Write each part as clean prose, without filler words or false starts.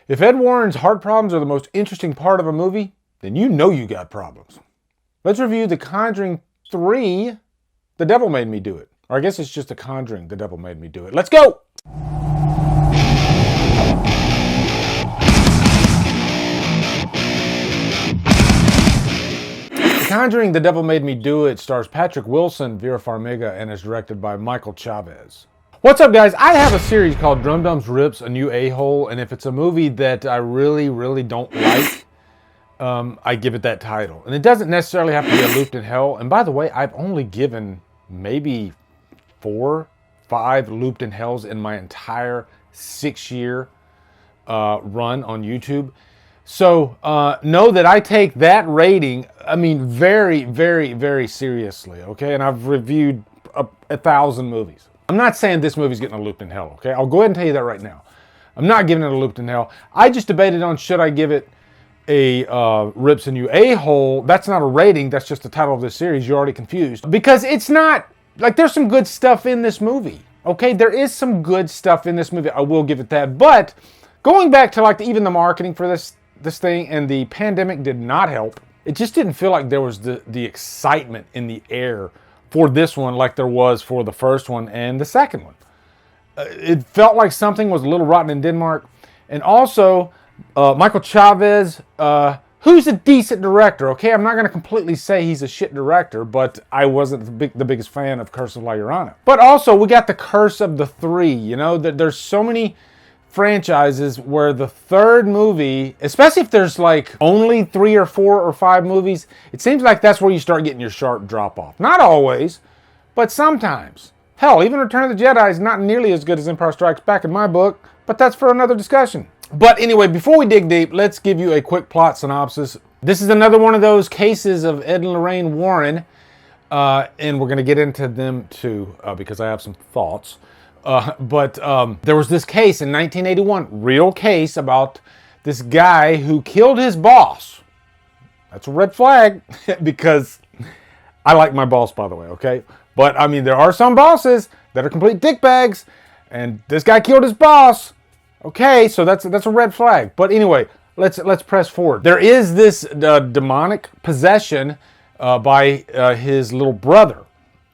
If Ed Warren's heart problems are the most interesting part of a movie, then you know you got problems. Let's review The Conjuring 3, The Devil Made Me Do It. Or I guess it's just The Conjuring, The Devil Made Me Do It. Let's go! The Conjuring, The Devil Made Me Do It stars Patrick Wilson, Vera Farmiga, and is directed by Michael Chavez. What's up, guys? I have a series called Drumdums Rips a New A-Hole, and if it's a movie that I really don't like, I give it that title. And it doesn't necessarily have to be a Looped in Hell. And by the way, I've only given maybe 4, 5 Looped in Hells in my entire 6-year run on YouTube. So know that I take that rating, I mean, very seriously, okay? And I've reviewed 1,000 movies. I'm not saying this movie's getting a Looped in Hell, okay? I'll go ahead and tell you that right now. I'm not giving it a Looped in Hell. I just debated on should I give it a Rips a New A-Hole. That's not a rating, that's just the title of this series. You're already confused. Because it's not, like, there's some good stuff in this movie, okay? There is some good stuff in this movie, I will give it that. But going back to like even the marketing for this thing, and the pandemic did not help. It just didn't feel like there was the excitement in the air for this one like there was for the first one and the second one. It felt like something was a little rotten in Denmark. And also, Michael Chavez, who's a decent director, okay? I'm not going to completely say he's a shit director, but I wasn't the biggest fan of Curse of La Llorona. But also, we got the Curse of the Three, you know? There's so many franchises where the third movie, especially if there's like only 3 or 4 or 5 movies, it seems like that's where you start getting your sharp drop off. Not always, but sometimes. Hell, even Return of the Jedi is not nearly as good as Empire Strikes Back in my book, but that's for another discussion. But anyway, before we dig deep, let's give you a quick plot synopsis. This is another one of those cases of Ed and Lorraine Warren, and we're going to get into them too, because I have some thoughts. But there was this case in 1981, real case about this guy who killed his boss. That's a red flag, because I like my boss, by the way, okay? But I mean, there are some bosses that are complete dickbags, and this guy killed his boss. Okay, so that's a red flag. But anyway, let's press forward. There is this demonic possession by his little brother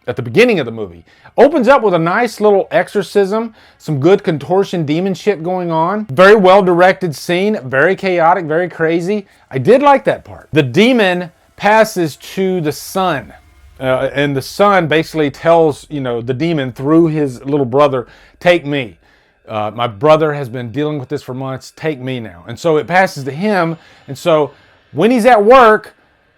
at the beginning of the movie. Opens up with a nice little exorcism, some good contortion demon shit going on. Very well directed scene, very chaotic, very crazy. I did like that part. The demon passes to the son, and the son basically tells, you know, the demon through his little brother, take me. My brother has been dealing with this for months, take me now. And so it passes to him, and so when he's at work,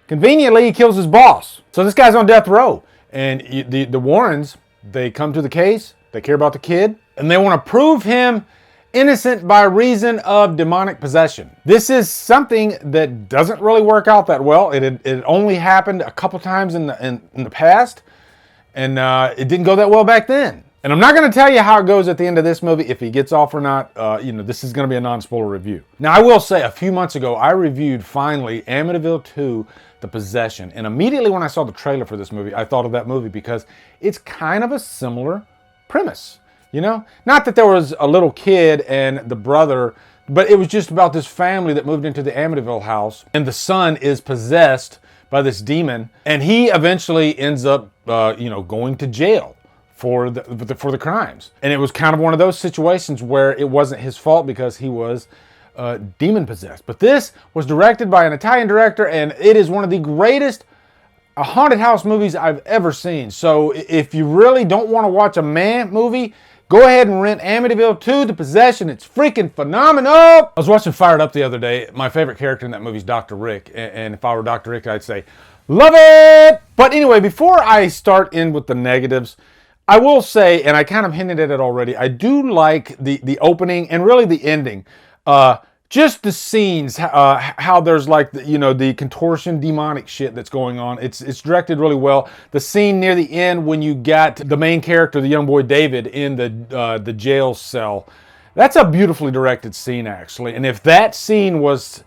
conveniently he kills his boss. So this guy's on death row. And the Warrens, they come to the case, they care about the kid, and they want to prove him innocent by reason of demonic possession. This is something that doesn't really work out that well. It only happened a couple times in the past, and it didn't go that well back then. And I'm not going to tell you how it goes at the end of this movie, if he gets off or not. You know, this is going to be a non-spoiler review. Now, I will say, a few months ago, I reviewed, finally, Amityville 2, The Possession. And immediately when I saw the trailer for this movie, I thought of that movie because it's kind of a similar premise, you know? Not that there was a little kid and the brother, but it was just about this family that moved into the Amityville house, and the son is possessed by this demon, and he eventually ends up, you know, going to jail for the crimes. And it was kind of one of those situations where it wasn't his fault because he was demon possessed. But this was directed by an Italian director, and it is one of the greatest haunted house movies I've ever seen. So if you really don't want to watch a man movie, go ahead and rent Amityville 2, The Possession. It's freaking phenomenal. I was watching Fired Up the other day. My favorite character in that movie is Dr. Rick. And if I were Dr. Rick, I'd say, love it! But anyway, before I start in with the negatives, I will say, and I kind of hinted at it already, I do like the opening and really the ending. Just the scenes, how there's like, you know, the contortion demonic shit that's going on. It's directed really well. The scene near the end when you got the main character, the young boy David, in the jail cell. That's a beautifully directed scene, actually. And if that scene was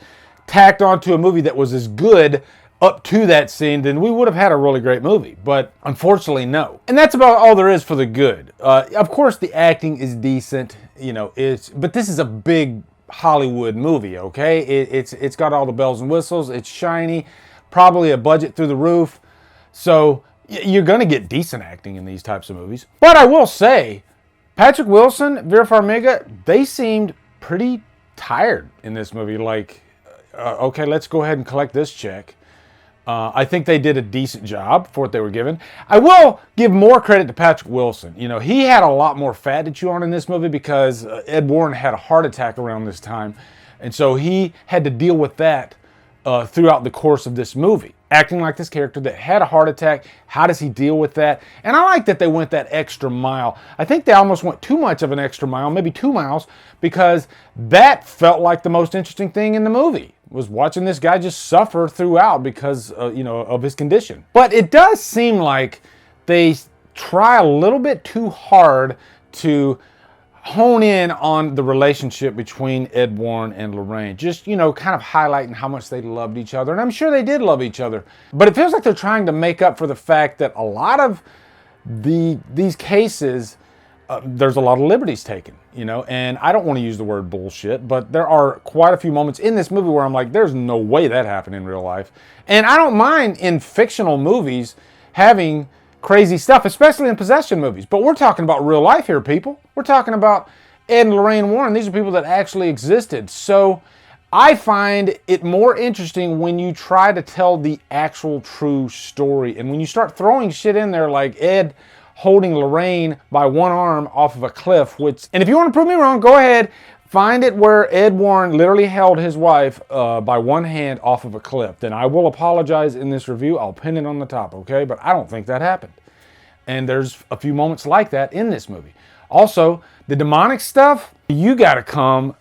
tacked onto a movie that was as good up to that scene, then we would have had a really great movie. But unfortunately, no. And that's about all there is for the good. Of course, the acting is decent, you know, but this is a big Hollywood movie, okay? It's got all the bells and whistles. It's shiny, probably a budget through the roof. So you're going to get decent acting in these types of movies. But I will say, Patrick Wilson, Vera Farmiga, they seemed pretty tired in this movie. Like, okay, let's go ahead and collect this check. I think they did a decent job for what they were given. I will give more credit to Patrick Wilson. You know, he had a lot more fat to chew on in this movie because Ed Warren had a heart attack around this time. And so he had to deal with that throughout the course of this movie. Acting like this character that had a heart attack, how does he deal with that? And I like that they went that extra mile. I think they almost went too much of an extra mile, maybe 2 miles, because that felt like the most interesting thing in the movie, was watching this guy just suffer throughout because, you know, of his condition. But it does seem like they try a little bit too hard to hone in on the relationship between Ed Warren and Lorraine. Just, you know, kind of highlighting how much they loved each other. And I'm sure they did love each other. But it feels like they're trying to make up for the fact that a lot of these cases, there's a lot of liberties taken, you know. And I don't want to use the word bullshit, but there are quite a few moments in this movie where I'm like, there's no way that happened in real life. And I don't mind in fictional movies having crazy stuff, especially in possession movies. But we're talking about real life here, people. We're talking about Ed and Lorraine Warren. These are people that actually existed. So I find it more interesting when you try to tell the actual true story. And when you start throwing shit in there like Ed holding Lorraine by one arm off of a cliff, and if you want to prove me wrong, go ahead. Find it where Ed Warren literally held his wife by one hand off of a cliff. Then I will apologize in this review. I'll pin it on the top, okay? But I don't think that happened. And there's a few moments like that in this movie. Also, the demonic stuff, you got to come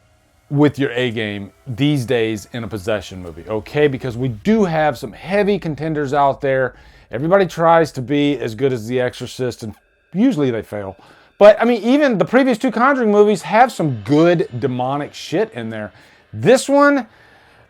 with your A game these days in a possession movie, okay? Because we do have some heavy contenders out there. Everybody tries to be as good as The Exorcist, and usually they fail. But, I mean, even the previous two Conjuring movies have some good demonic shit in there. This one,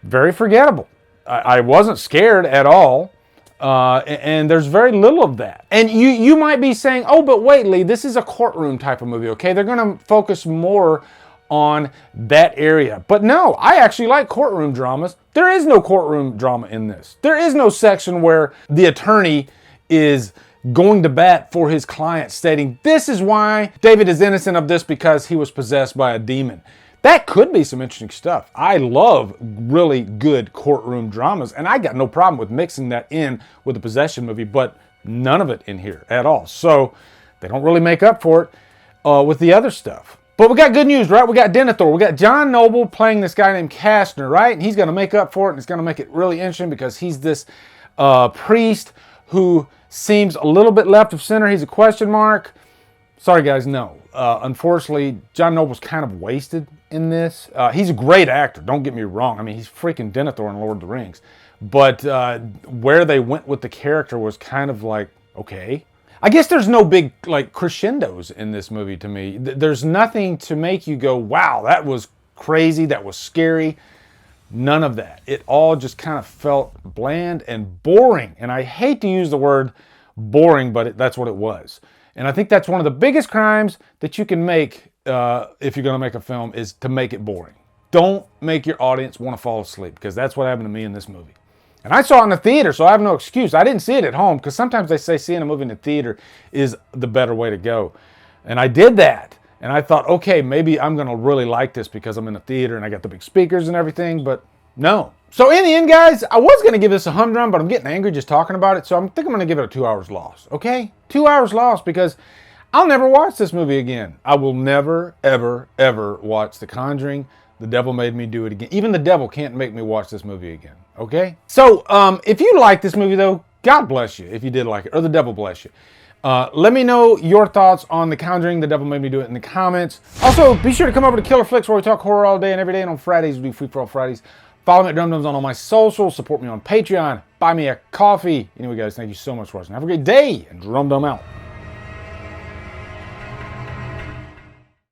very forgettable. I wasn't scared at all. And there's very little of that. And you might be saying, oh, but wait, Lee, this is a courtroom type of movie, okay? They're going to focus more on that area. But no, I actually like courtroom dramas. There is no courtroom drama in this. There is no section where the attorney is going to bat for his client, stating, this is why David is innocent of this, because he was possessed by a demon. That could be some interesting stuff. I love really good courtroom dramas, and I got no problem with mixing that in with a possession movie, but none of it in here at all. So they don't really make up for it with the other stuff. But we got good news, right? We got Denethor. We got John Noble playing this guy named Kastner, right? And he's going to make up for it, and it's going to make it really interesting because he's this priest who seems a little bit left of center. He's a question mark. Sorry, guys, no. Unfortunately, John Noble's kind of wasted in this. He's a great actor, don't get me wrong. I mean, he's freaking Denethor in Lord of the Rings. But where they went with the character was kind of like, okay. I guess there's no big, like, crescendos in this movie to me. There's nothing to make you go, wow, that was crazy, that was scary. None of that. It all just kind of felt bland and boring. And I hate to use the word boring, but that's what it was. And I think that's one of the biggest crimes that you can make if you're going to make a film, is to make it boring. Don't make your audience want to fall asleep, because that's what happened to me in this movie. And I saw it in the theater, so I have no excuse. I didn't see it at home, because sometimes they say seeing a movie in the theater is the better way to go. And I did that. And I thought, okay, maybe I'm going to really like this because I'm in the theater and I got the big speakers and everything, but no. So in the end, guys, I was going to give this a humdrum, but I'm getting angry just talking about it, so I think I'm going to give it a 2 hours loss, okay? 2 hours loss, because I'll never watch this movie again. I will never, ever, ever watch The Conjuring. The devil made me do it again. Even the devil can't make me watch this movie again, okay? So if you like this movie, though, God bless you if you did like it, or the devil bless you. Let me know your thoughts on The Conjuring. The devil made me do it in the comments. Also, be sure to come over to Killer Flicks, where we talk horror all day and every day. And on Fridays, we do Free For All Fridays. Follow me at Drumdums on all my socials. Support me on Patreon. Buy me a coffee. Anyway, guys, thank you so much for watching. Have a great day, and Drumdum out.